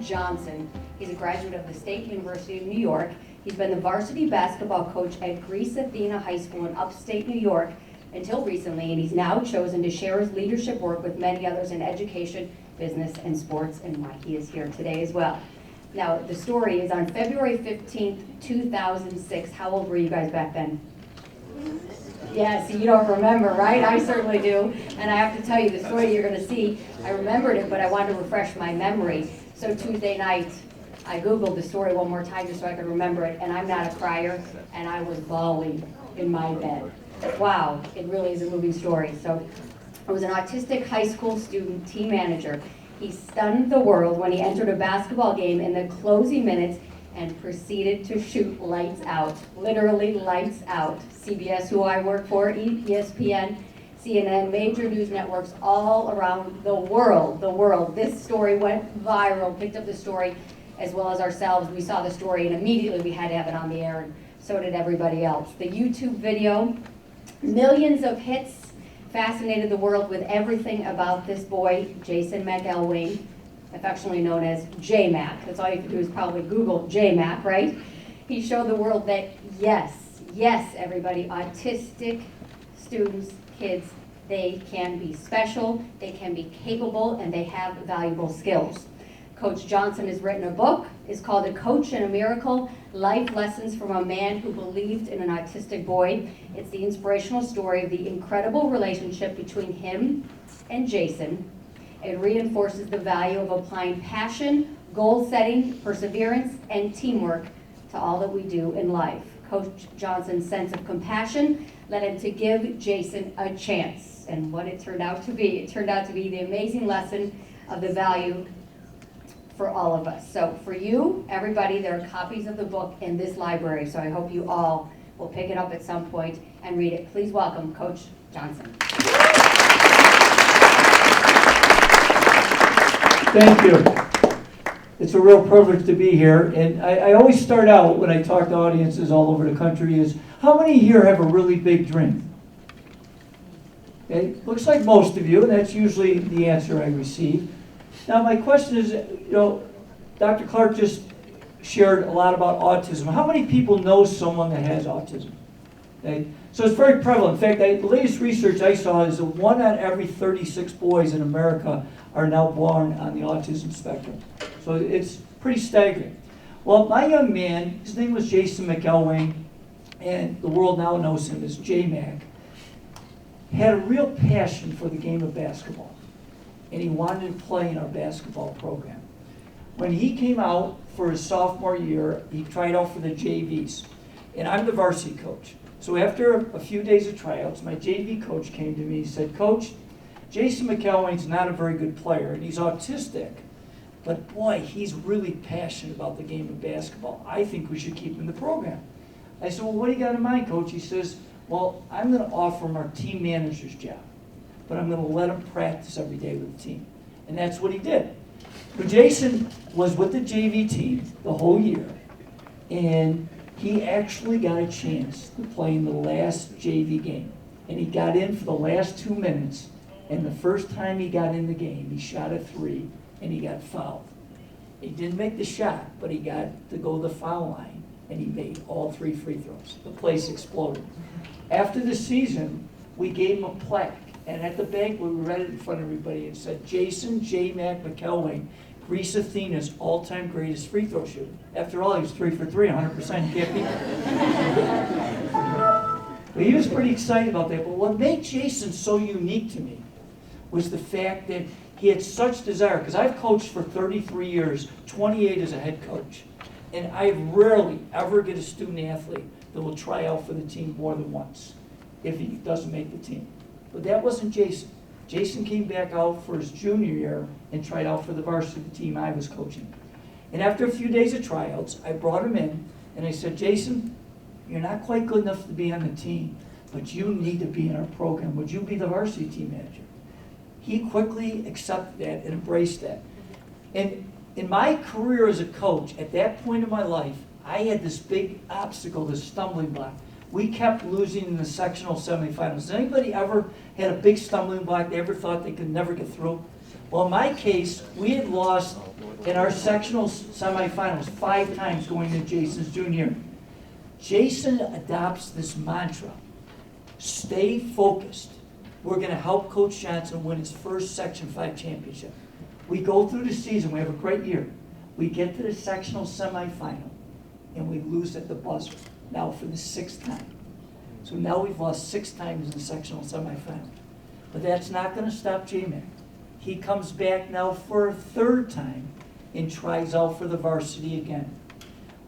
Jason Johnson. He's a graduate of the State University of New York. He's been the varsity basketball coach at Greece Athena High School in upstate New York until recently, and he's now chosen to share his leadership work with many others in education, business, and sports, and why he is here today as well. Now, the story is on February 15th, 2006. How old were you guys back then? Yeah, so you don't remember, right? I certainly do. And I have to tell you, the story you're going to see, I remembered it, but I wanted to refresh my memory. So Tuesday night, I Googled the story one more time just so I could remember it, and I'm not a crier, and I was bawling in my bed. Wow, it really is a moving story. So I was an autistic high school student team manager. He stunned the world when he entered a basketball game in the closing minutes and proceeded to shoot lights out, literally lights out. CBS, who I work for, ESPN, CNN, major news networks all around the world. This story went viral, picked up the story as well as ourselves. We saw the story and immediately we had to have it on the air, and so did everybody else. The YouTube video, millions of hits, fascinated the world with everything about this boy, Jason McElwain, affectionately known as J-Mac. That's all you have to do is probably Google J-Mac, right? He showed the world that yes, everybody, autistic students, kids, they can be special, they can be capable, and they have valuable skills. Coach Johnson has written a book. It's called A Coach and a Miracle, Life Lessons from a Man Who Believed in an Autistic Boy. It's the inspirational story of the incredible relationship between him and Jason. It reinforces the value of applying passion, goal setting, perseverance, and teamwork to all that we do in life. Coach Johnson's sense of compassion led him to give Jason a chance. And what it turned out to be the amazing lesson of the value for all of us. So for you, everybody, there are copies of the book in this library, so I hope you all will pick it up at some point and read it. Please welcome Coach Johnson. Thank you. It's a real privilege to be here, and I always start out when I talk to audiences all over the country is, how many here have a really big dream? Okay, looks like most of you, and that's usually the answer I receive. Now my question is, Dr. Clark just shared a lot about autism. How many people know someone that has autism? Okay? So it's very prevalent. In fact, the latest research I saw is that 1 out of every 36 boys in America are now born on the autism spectrum. So it's pretty staggering. Well, my young man, his name was Jason McElwain, and the world now knows him as J-Mac, had a real passion for the game of basketball, and he wanted to play in our basketball program. When he came out for his sophomore year, he tried out for the JVs, and I'm the varsity coach. So after a few days of tryouts, my JV coach came to me and said, Coach, Jason McElwain's not a very good player, and he's autistic, but boy, he's really passionate about the game of basketball. I think we should keep him in the program. I said, well, what do you got in mind, Coach? He says, well, I'm going to offer him our team manager's job, but I'm going to let him practice every day with the team. And that's what he did. But Jason was with the JV team the whole year, and he actually got a chance to play in the last JV game. And he got in for the last 2 minutes, and the first time he got in the game, he shot a 3, and he got fouled. He didn't make the shot, but he got to go to the foul line, and he made all 3 free throws. The place exploded. After the season, we gave him a plaque, and at the banquet, we read it in front of everybody and said, Jason J-Mac McElwain, Greece Athena's all-time greatest free throw shooter. After all, he was 3 for 3, 100%. You can't beat that. But he was pretty excited about that. But what made Jason so unique to me was the fact that he had such desire, because I've coached for 33 years, 28 as a head coach, and I rarely ever get a student athlete that will try out for the team more than once if he doesn't make the team. But that wasn't Jason. Jason came back out for his junior year and tried out for the varsity team I was coaching. And after a few days of tryouts, I brought him in and I said, Jason, you're not quite good enough to be on the team, but you need to be in our program. Would you be the varsity team manager? He quickly accepted that and embraced that. And in my career as a coach, at that point in my life, I had this big obstacle, this stumbling block. We kept losing in the sectional semifinals. Has anybody ever had a big stumbling block they ever thought they could never get through? Well, in my case, we had lost in our sectional semifinals 5 times going into Jason's junior year. Jason adopts this mantra: stay focused. We're going to help Coach Johnson win his first Section 5 championship. We go through the season, we have a great year. We get to the sectional semifinal, and we lose at the buzzer, now for the 6th time. So now we've lost 6 times in the sectional semifinal. But that's not going to stop J-Mac. He comes back now for a 3rd time and tries out for the varsity again.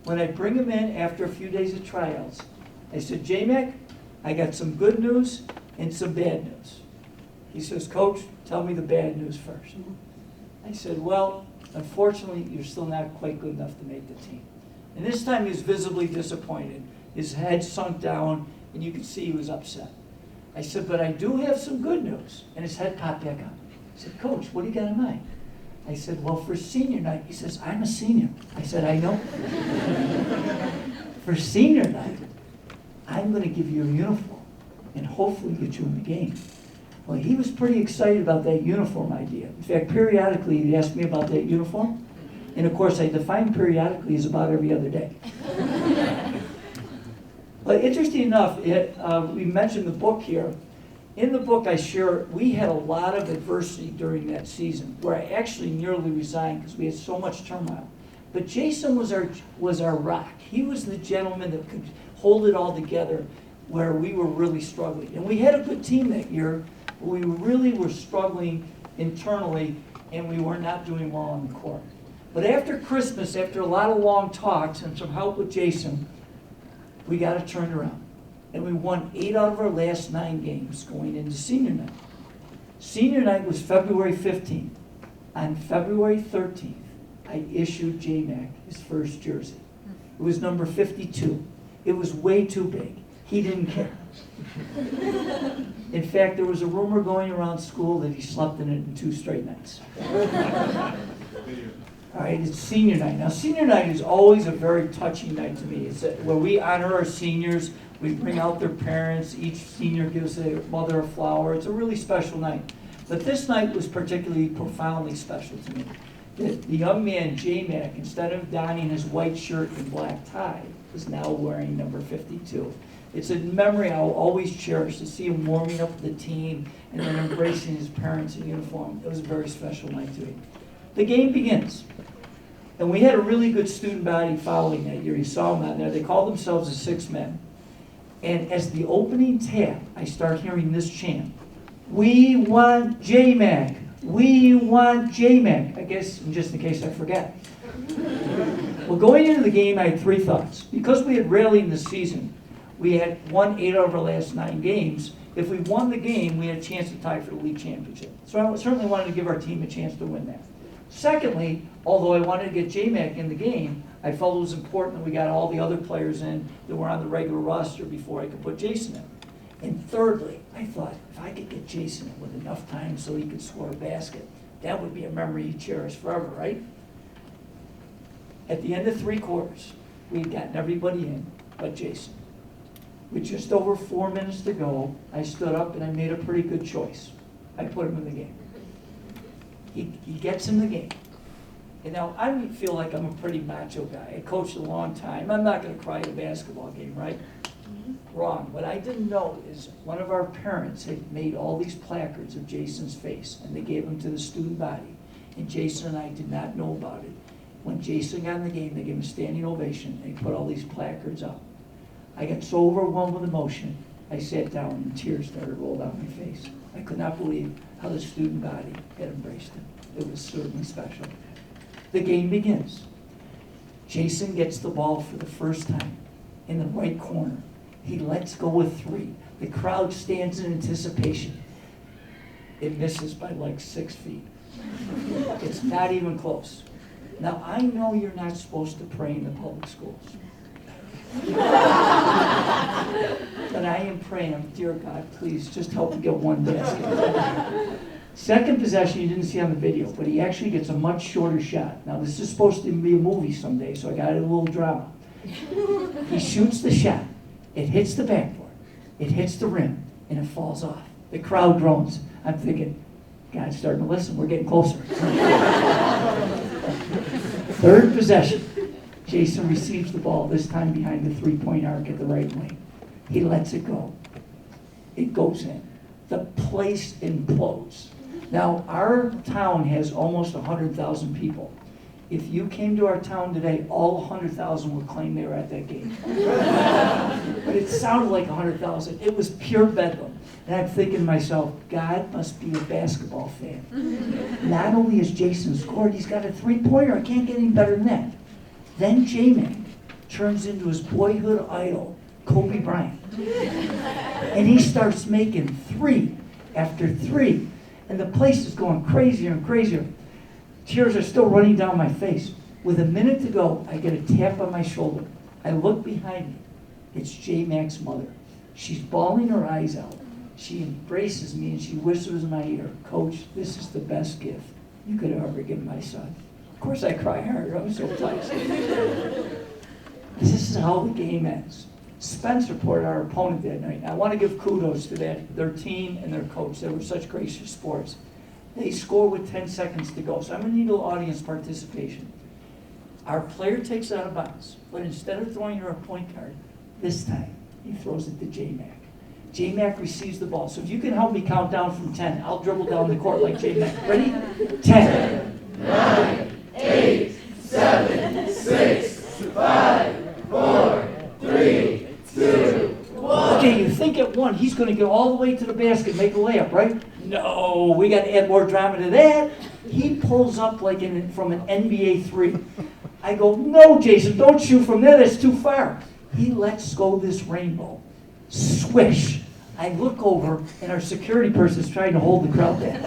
When I bring him in after a few days of tryouts, I said, J-Mac, I got some good news and some bad news. He says, Coach, tell me the bad news first. I said, well, unfortunately, you're still not quite good enough to make the team. And this time he was visibly disappointed. His head sunk down, and you could see he was upset. I said, but I do have some good news. And his head popped back up. I said, Coach, what do you got in mind? I said, well, for senior night, he says, I'm a senior. I said, I know. For senior night, I'm going to give you a uniform and hopefully get you in the game. Well, he was pretty excited about that uniform idea. In fact, periodically, he'd ask me about that uniform. And of course, I define periodically as about every other day. But interesting enough, we mentioned the book here. In the book, I share we had a lot of adversity during that season, where I actually nearly resigned because we had so much turmoil. But Jason was our rock. He was the gentleman that could hold it all together where we were really struggling. And we had a good team that year, but we really were struggling internally, and we were not doing well on the court. But after Christmas, after a lot of long talks and some help with Jason, we got it turned around. And we won 8 out of our last 9 games going into senior night. Senior night was February 15th. On February 13th, I issued J-Mac his first jersey. It was number 52. It was way too big. He didn't care. In fact, there was a rumor going around school that he slept in it in 2 straight nights. All right, it's senior night. Now, senior night is always a very touching night to me. It's where we honor our seniors. We bring out their parents. Each senior gives their mother a flower. It's a really special night. But this night was particularly profoundly special to me. The young man, J-Mac, instead of donning his white shirt and black tie, is now wearing number 52. It's a memory I'll always cherish, to see him warming up the team and then embracing his parents in uniform. It was a very special night to me. The game begins. And we had a really good student body following that year. You saw them out there. They called themselves the 6 Men. And as the opening tap, I start hearing this chant: we want J-Mac. We want J-Mac. I guess, just in case I forget. Well, going into the game, I had 3 thoughts. Because we had rallied in the season, we had won 8 out of our last 9 games. If we won the game, we had a chance to tie for the league championship. So I certainly wanted to give our team a chance to win that. Secondly, although I wanted to get J-Mac in the game, I felt it was important that we got all the other players in that were on the regular roster before I could put Jason in. And thirdly, I thought, if I could get Jason in with enough time so he could score a basket, that would be a memory he'd cherish forever, right? At the end of 3 quarters, we had gotten everybody in but Jason. With just over 4 minutes to go, I stood up and I made a pretty good choice. I put him in the game. He gets in the game. And now I feel like I'm a pretty macho guy. I coached a long time. I'm not going to cry at a basketball game, right? Wrong. What I didn't know is one of our parents had made all these placards of Jason's face, and they gave them to the student body. And Jason and I did not know about it. When Jason got in the game, they gave him a standing ovation, and he put all these placards up. I got so overwhelmed with emotion, I sat down and tears started rolled down my face. I could not believe how the student body had embraced him. It was certainly special. The game begins. Jason gets the ball for the first time in the right corner. He lets go with 3. The crowd stands in anticipation. It misses by like 6 feet. It's not even close. Now, I know you're not supposed to pray in the public schools. But I am praying, dear God, please just help me get 1 basket. Second possession, you didn't see on the video, but he actually gets a much shorter shot. Now, this is supposed to be a movie someday, so I got a little drama. He shoots the shot. It hits the backboard. It hits the rim, and it falls off. The crowd groans. I'm thinking, God's starting to listen. We're getting closer. Third possession. Jason receives the ball, this time behind the three-point arc at the right wing. He lets it go. It goes in. The place implodes. Now, our town has almost 100,000 people. If you came to our town today, all 100,000 would claim they were at that game. But it sounded like 100,000. It was pure bedlam. And I'm thinking to myself, God must be a basketball fan. Not only has Jason scored, he's got a three-pointer. I can't get any better than that. Then J-Mac turns into his boyhood idol, Kobe Bryant. And he starts making three after three. And the place is going crazier and crazier. Tears are still running down my face. With a minute to go, I get a tap on my shoulder. I look behind me. It's J-Mac's mother. She's bawling her eyes out. She embraces me and she whispers in my ear, Coach, this is the best gift you could ever give my son. Of course I cry hard. I was so touched. This is how the game ends. Spence reported our opponent that night. I want to give kudos to their team and their coach. They were such gracious sports. They score with 10 seconds to go. So I'm going to need a little audience participation. Our player takes it out of bounds, but instead of throwing her a point guard, this time he throws it to J-Mac. J-Mac receives the ball. So if you can help me count down from 10, I'll dribble down the court like J-Mac. Ready? 10, 9, 8, 7, 6, 5, 4, 3, 2, 1. Okay, you think at one, he's going to get all the way to the basket, make a layup, right? No, we got to add more drama to that. He pulls up like from an NBA 3. I go, no, Jason, don't shoot from there. That's too far. He lets go this rainbow. Swish. I look over, and our security person is trying to hold the crowd down.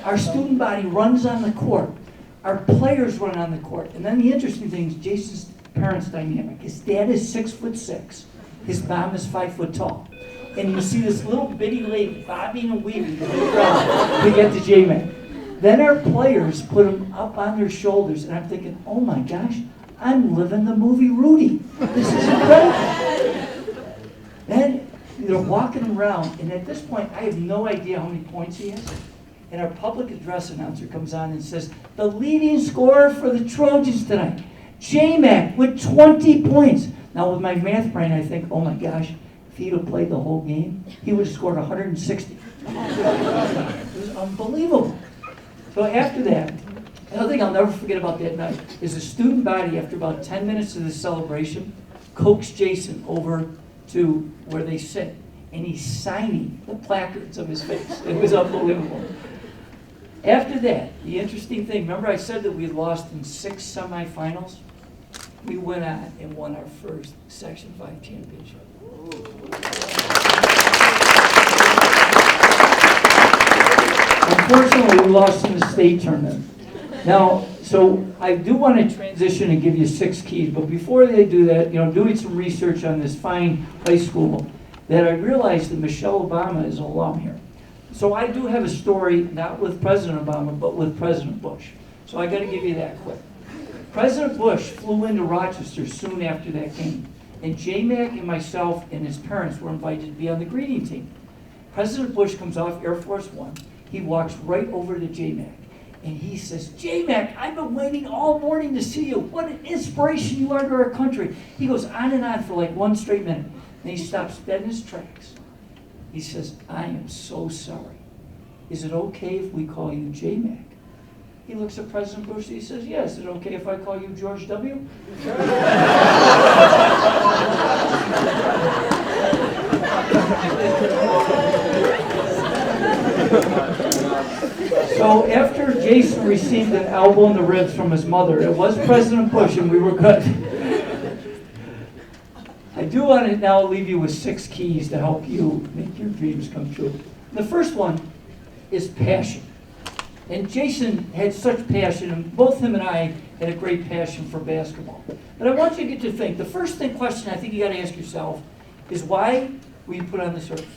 Our student body runs on the court. Our players run on the court. And then the interesting thing is Jason's parents' dynamic. His dad is 6'6". His mom is 5 foot tall. And you see this little bitty lady bobbing and weaving through the crowd to get to J-Man. Then our players put him up on their shoulders, and I'm thinking, oh my gosh, I'm living the movie Rudy. This is incredible. Then they're walking around, and at this point, I have no idea how many points he has. And our public address announcer comes on and says, the leading scorer for the Trojans tonight, J-Mac with 20 points. Now with my math brain, I think, oh my gosh, if he'd have played the whole game, he would have scored 160. It was unbelievable. So after that, another thing I'll never forget about that night is the student body, after about 10 minutes of the celebration, coaxed Jason over to where they sit, and he's signing the placards of his face. It was unbelievable. After that, the interesting thing, remember I said that we had lost in 6 semifinals? We went on and won our first Section 5 championship. Unfortunately, we lost in the state tournament. Now, so I do want to transition and give you 6 keys, but before they do that, doing some research on this fine high school, that I realized that Michelle Obama is an alum here. So I do have a story, not with President Obama, but with President Bush. So I got to give you that quick. President Bush flew into Rochester soon after that game, and J-Mac and myself and his parents were invited to be on the greeting team. President Bush comes off Air Force One. He walks right over to J-Mac, and he says, J-Mac, I've been waiting all morning to see you. What an inspiration you are to our country. He goes on and on for like 1 straight minute. Then he stops dead in his tracks. He says, I am so sorry. Is it okay if we call you J-Mac? He looks at President Bush and he says, yes, is it okay if I call you George W? So after Jason received an elbow in the ribs from his mother, it was President Bush and we were good. I do want to now leave you with 6 keys to help you make your dreams come true. The first one is passion. And Jason had such passion, and both him and I had a great passion for basketball. But I want you to get to think, the first question I think you got to ask yourself is, why were you put on this earth?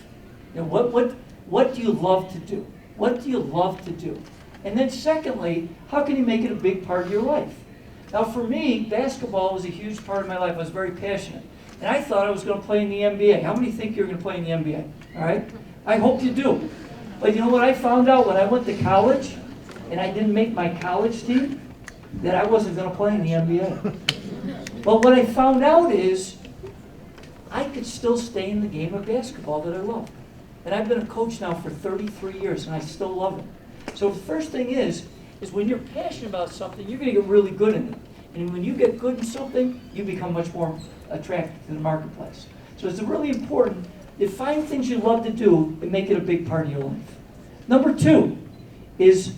What do you love to do? What do you love to do? And then secondly, how can you make it a big part of your life? Now for me, basketball was a huge part of my life. I was very passionate. And I thought I was going to play in the NBA. How many think you're going to play in the NBA? All right? I hope you do. But you know what I found out when I went to college and I didn't make my college team? That I wasn't going to play in the NBA. But what I found out is I could still stay in the game of basketball that I love. And I've been a coach now for 33 years and I still love it. So the first thing is when you're passionate about something, you're going to get really good in it. And when you get good in something, you become much more attractive to the marketplace. So it's really important to find things you love to do and make it a big part of your life. Number 2 is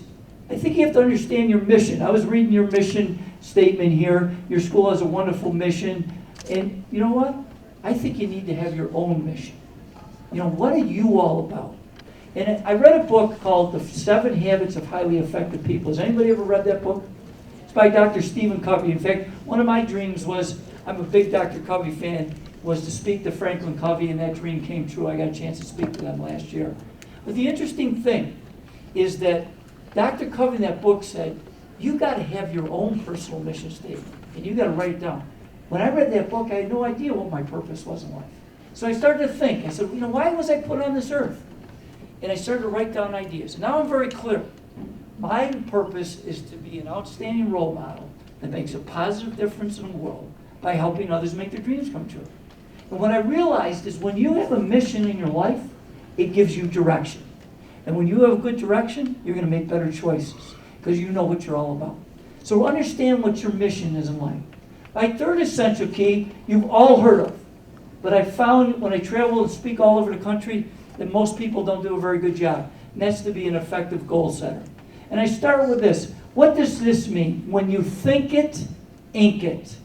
I think you have to understand your mission. I was reading your mission statement here. Your school has a wonderful mission. And you know what? I think you need to have your own mission. You know, what are you all about? And I read a book called The 7 Habits of Highly Effective People. Has anybody ever read that book? It's by Dr. Stephen Covey. In fact, one of my dreams was, I'm a big Dr. Covey fan, was to speak to Franklin Covey, and that dream came true. I got a chance to speak to them last year. But the interesting thing is that Dr. Covey in that book said, you got to have your own personal mission statement, and you got to write it down. When I read that book, I had no idea what my purpose was in life. So I started to think. I said, you know, why was I put on this earth? And I started to write down ideas. And now I'm very clear. My purpose is to be an outstanding role model that makes a positive difference in the world by helping others make their dreams come true. And what I realized is when you have a mission in your life, it gives you direction. And when you have a good direction, you're going to make better choices because you know what you're all about. So understand what your mission is in life. My third essential key, you've all heard of. But I found when I travel and speak all over the country that most people don't do a very good job. And that's to be an effective goal setter. And I start with this. What does this mean? When you think it, ink it.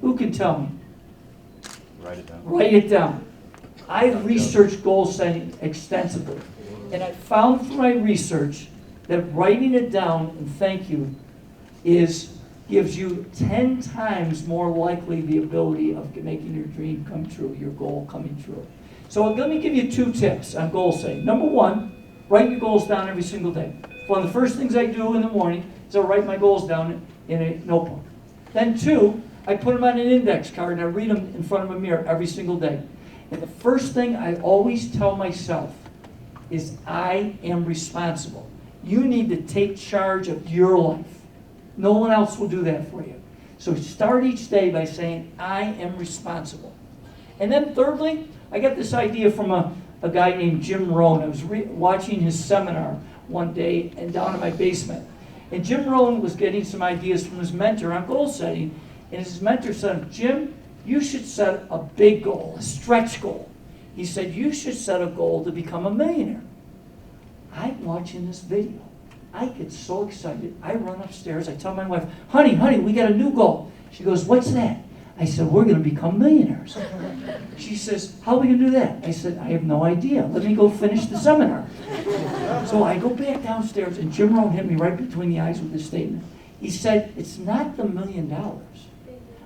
Who can tell me? Write it down. Write it down. I've researched goal setting extensively. And I found through my research that writing it down, and thank you, gives you 10 times more likely the ability of making your dream come true, your goal coming true. So let me give you 2 tips on goal setting. Number 1, write your goals down every single day. One of the first things I do in the morning is I write my goals down in a notebook. Then 2, I put them on an index card and I read them in front of a mirror every single day. And the first thing I always tell myself is I am responsible. You need to take charge of your life. No one else will do that for you. So start each day by saying, I am responsible. And then thirdly, I got this idea from a guy named Jim Rohn. I was watching his seminar one day and down in my basement. And Jim Rohn was getting some ideas from his mentor on goal setting. And his mentor said, Jim, you should set a big goal, a stretch goal. He said, you should set a goal to become a millionaire. I'm watching this video. I get so excited. I run upstairs. I tell my wife, honey, we got a new goal. She goes, what's that? I said, we're going to become millionaires. She says, how are we going to do that? I said, I have no idea. Let me go finish the seminar. So I go back downstairs, and Jim Rohn hit me right between the eyes with this statement. He said, it's not the $1 million,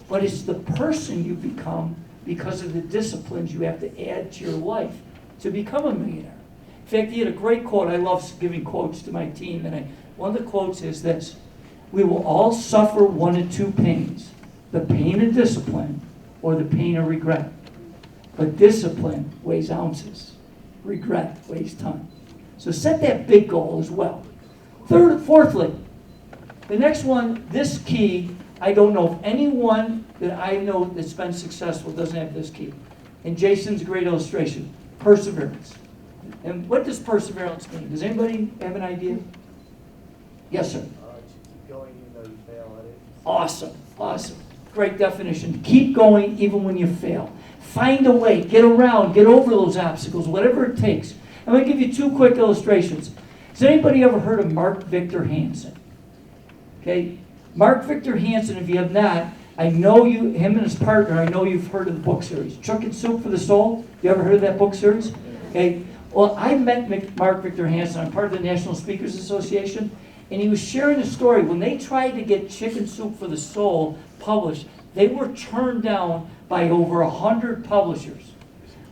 but it's the person you become because of the disciplines you have to add to your life to become a millionaire. In fact, he had a great quote. I love giving quotes to my team, and one of the quotes is this: we will all suffer one of 2 pains, the pain of discipline or the pain of regret. But discipline weighs ounces. Regret weighs tons. So set that big goal as well. Fourthly, the next one, this key, I don't know if anyone that I know that's been successful doesn't have this key. And Jason's a great illustration, perseverance. And what does perseverance mean? Does anybody have an idea? Yes, sir. Keep going even though you fail at it. Awesome. Great definition. Keep going even when you fail. Find a way. Get around. Get over those obstacles, whatever it takes. I'm going to give you 2 quick illustrations. Has anybody ever heard of Mark Victor Hansen? Okay. Mark Victor Hansen, if you have not, I know him and his partner, I know you've heard of the book series. Chicken Soup for the Soul? You ever heard of that book series? Okay. Well, I met Mark Victor Hansen. I'm part of the National Speakers Association, and he was sharing a story. When they tried to get Chicken Soup for the Soul published, they were turned down by over 100 publishers.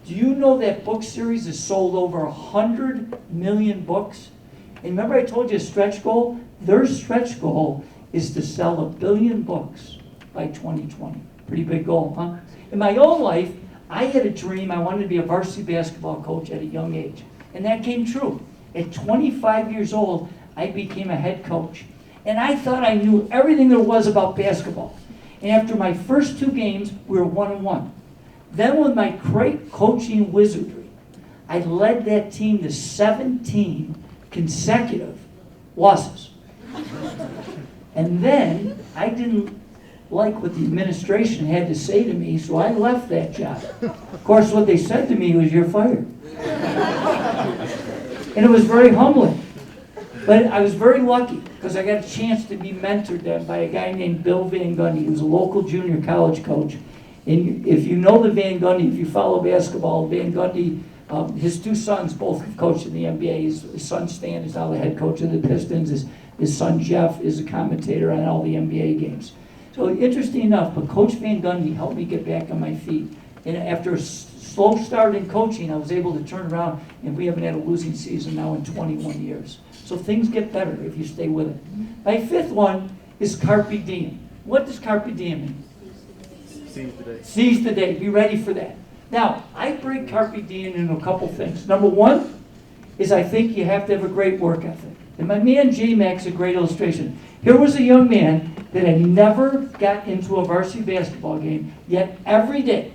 Do you know that book series has sold over 100 million books? And remember I told you a stretch goal? Their stretch goal is to sell 1 billion books by 2020. Pretty big goal, huh? In my own life, I had a dream. I wanted to be a varsity basketball coach at a young age. And that came true. At 25 years old, I became a head coach. And I thought I knew everything there was about basketball. And after my first 2 games, we were 1-1. Then with my great coaching wizardry, I led that team to 17 consecutive losses. And then I didn't like what the administration had to say to me, so I left that job. Of course, what they said to me was, "You're fired." And it was very humbling. But I was very lucky because I got a chance to be mentored then by a guy named Bill Van Gundy, who was a local junior college coach. And if you know the Van Gundy, if you follow basketball, Van Gundy, his 2 sons both have coached in the NBA. His son Stan is now the head coach of the Pistons. His son Jeff is a commentator on all the NBA games. So interesting enough, but Coach Van Gundy helped me get back on my feet. And after a slow start in coaching, I was able to turn around, and we haven't had a losing season now in 21 years. So things get better if you stay with it. My 5th one is Carpe Diem. What does Carpe Diem mean? Seize the day. Seize the day. Be ready for that. Now, I break Carpe Diem into a couple things. Number 1 is I think you have to have a great work ethic. And my man J-Mac's a great illustration. Here was a young man that had never got into a varsity basketball game, yet every day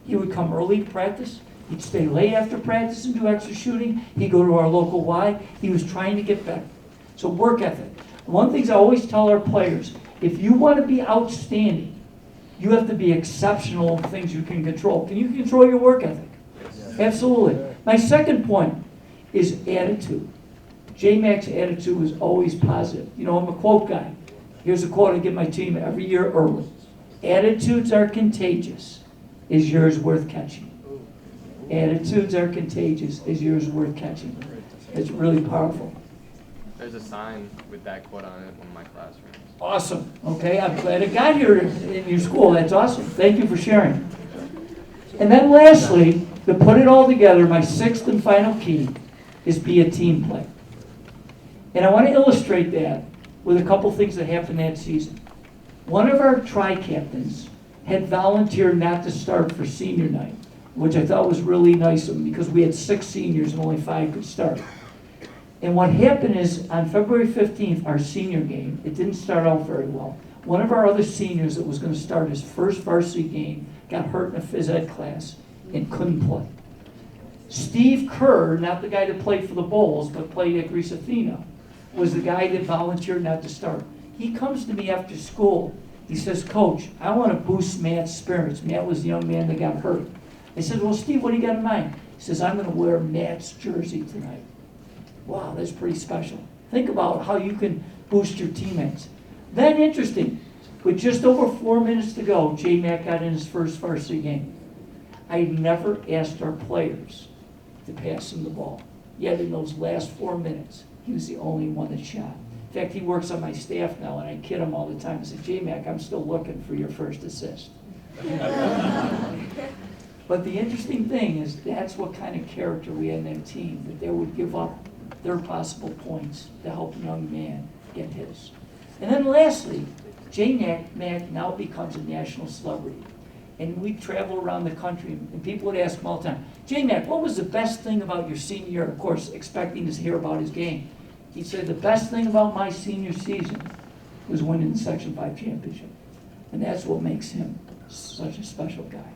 he would come early to practice. He'd stay late after practice and do extra shooting. He'd go to our local Y. He was trying to get better. So work ethic. One of the things I always tell our players, if you want to be outstanding, you have to be exceptional in things you can control. Can you control your work ethic? Yes. Absolutely. My second point is attitude. J-Mac's attitude was always positive. You know, I'm a quote guy. Here's a quote I give my team every year early. Attitudes are contagious. Is yours worth catching? Attitudes are contagious. Is yours worth catching? It's really powerful. There's a sign with that quote on it in one of my classrooms. Awesome. Okay, I'm glad it got here in your school. That's awesome. Thank you for sharing. And then lastly, to put it all together, my 6th and final key is be a team player. And I want to illustrate that with a couple things that happened that season. One of our tri-captains had volunteered not to start for senior night, which I thought was really nice of him because we had 6 seniors and only 5 could start. And what happened is on February 15th, our senior game, it didn't start out very well. One of our other seniors that was going to start his first varsity game got hurt in a phys ed class and couldn't play. Steve Kerr, not the guy that played for the Bulls, but played at Greece Athena, was the guy that volunteered not to start. He comes to me after school. He says, "Coach, I want to boost Matt's spirits." Matt was the young man that got hurt. I said, "Well, Steve, what do you got in mind?" He says, "I'm going to wear Matt's jersey tonight." Wow, that's pretty special. Think about how you can boost your teammates. Then, interesting, with just over 4 minutes to go, J-Mac got in his first varsity game. I never asked our players to pass him the ball. Yet in those last 4 minutes, he was the only one that shot. In fact, he works on my staff now, and I kid him all the time. I said, "J-Mac, I'm still looking for your first assist." But the interesting thing is that's what kind of character we had in that team, that they would give up their possible points to help a young man get his. And then lastly, J-Mac now becomes a national celebrity. And we travel around the country, and people would ask him all the time, "J-Mac, what was the best thing about your senior year?" Of course, expecting to hear about his game. He said, "The best thing about my senior season was winning the Section 5 championship." And that's what makes him such a special guy.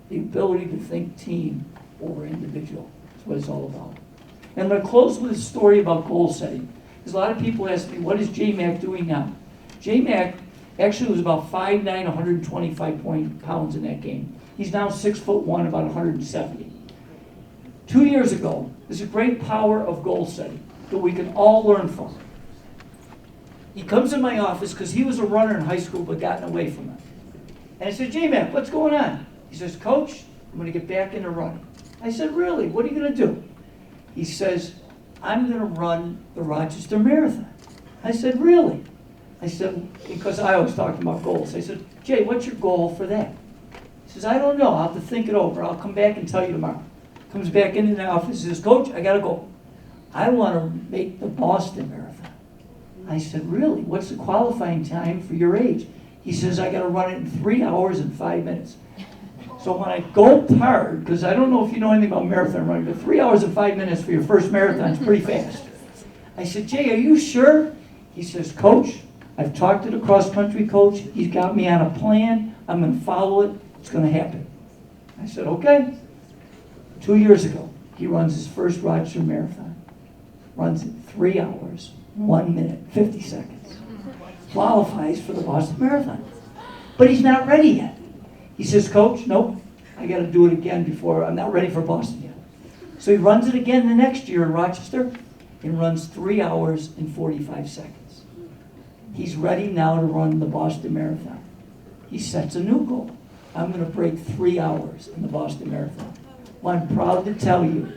The ability to think team over individual is what it's all about. And I'm going to close with a story about goal setting. Because a lot of people ask me, what is J-Mac doing now? J-Mac actually was about 5'9", 125 pounds in that game. He's now 6'1", about 170. 2 years ago, there's a great power of goal setting that we can all learn from. He comes in my office because he was a runner in high school but gotten away from it. And I said, "J-Mac, what's going on?" He says, "Coach, I'm going to get back into running." I said, "Really? What are you going to do?" He says, "I'm going to run the Rochester Marathon." I said, "Really?" I said, because I always talk about goals. I said, "Jay, what's your goal for that?" He says, "I don't know. I'll have to think it over. I'll come back and tell you tomorrow." Comes back into the office and says, "Coach, I got to go. I want to make the Boston Marathon." I said, "Really? What's the qualifying time for your age?" He says, "I got to run it in 3 hours and 5 minutes." So when I gulped hard, because I don't know if you know anything about marathon running, but 3 hours and 5 minutes for your first marathon is pretty fast. I said, Jay, are you sure? He says, Coach, I've talked to the cross-country coach. He's got me on a plan. I'm going to follow it. It's going to happen. I said, okay. 2 years ago, he runs his first Rochester Marathon. Runs it 3 hours, 1 minute, 50 seconds. Qualifies for the Boston Marathon. But he's not ready yet. He says, Coach, nope, I got to do it again before, I'm not ready for Boston yet. So he runs it again the next year in Rochester and runs 3 hours and 45 seconds. He's ready now to run the Boston Marathon. He sets a new goal. I'm going to break 3 hours in the Boston Marathon. Well, I'm proud to tell you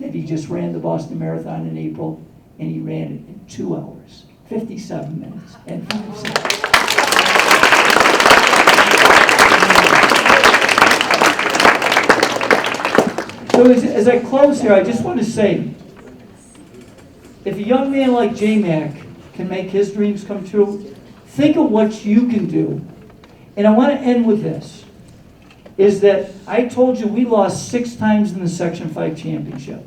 that he just ran the Boston Marathon in April, and he ran it in 2 hours, 57 minutes, and 5 seconds. So as I close here, I just want to say, if a young man like J-Mac can make his dreams come true, think of what you can do. And I want to end with this, is that I told you we lost 6 times in the Section 5 championship.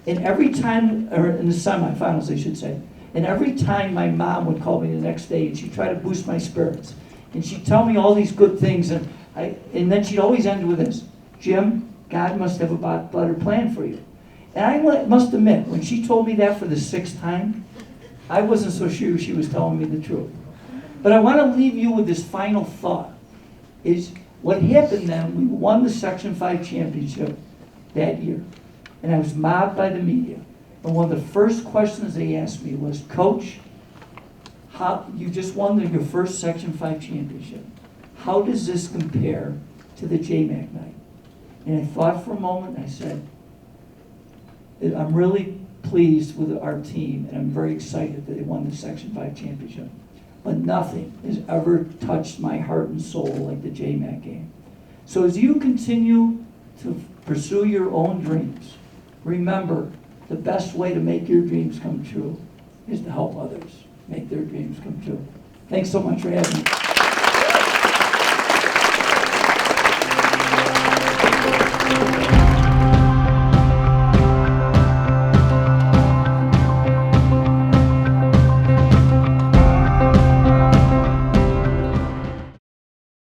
And every time, or in the semifinals, I should say, and every time my mom would call me the next day and she'd try to boost my spirits. And she'd tell me all these good things, and then she'd always end with this, Jim, God must have a better plan for you. And I must admit, when she told me that for the 6th time, I wasn't so sure she was telling me the truth. But I want to leave you with this final thought, is what happened then, we won the Section 5 championship that year. And I was mobbed by the media. And one of the first questions they asked me was, Coach, you just won your first Section 5 championship. How does this compare to the J-Mac night? And I thought for a moment, and I said, I'm really pleased with our team, and I'm very excited that they won the Section 5 championship. But nothing has ever touched my heart and soul like the J-Mac game. So as you continue to pursue your own dreams, remember, the best way to make your dreams come true is to help others make their dreams come true. Thanks so much for having me.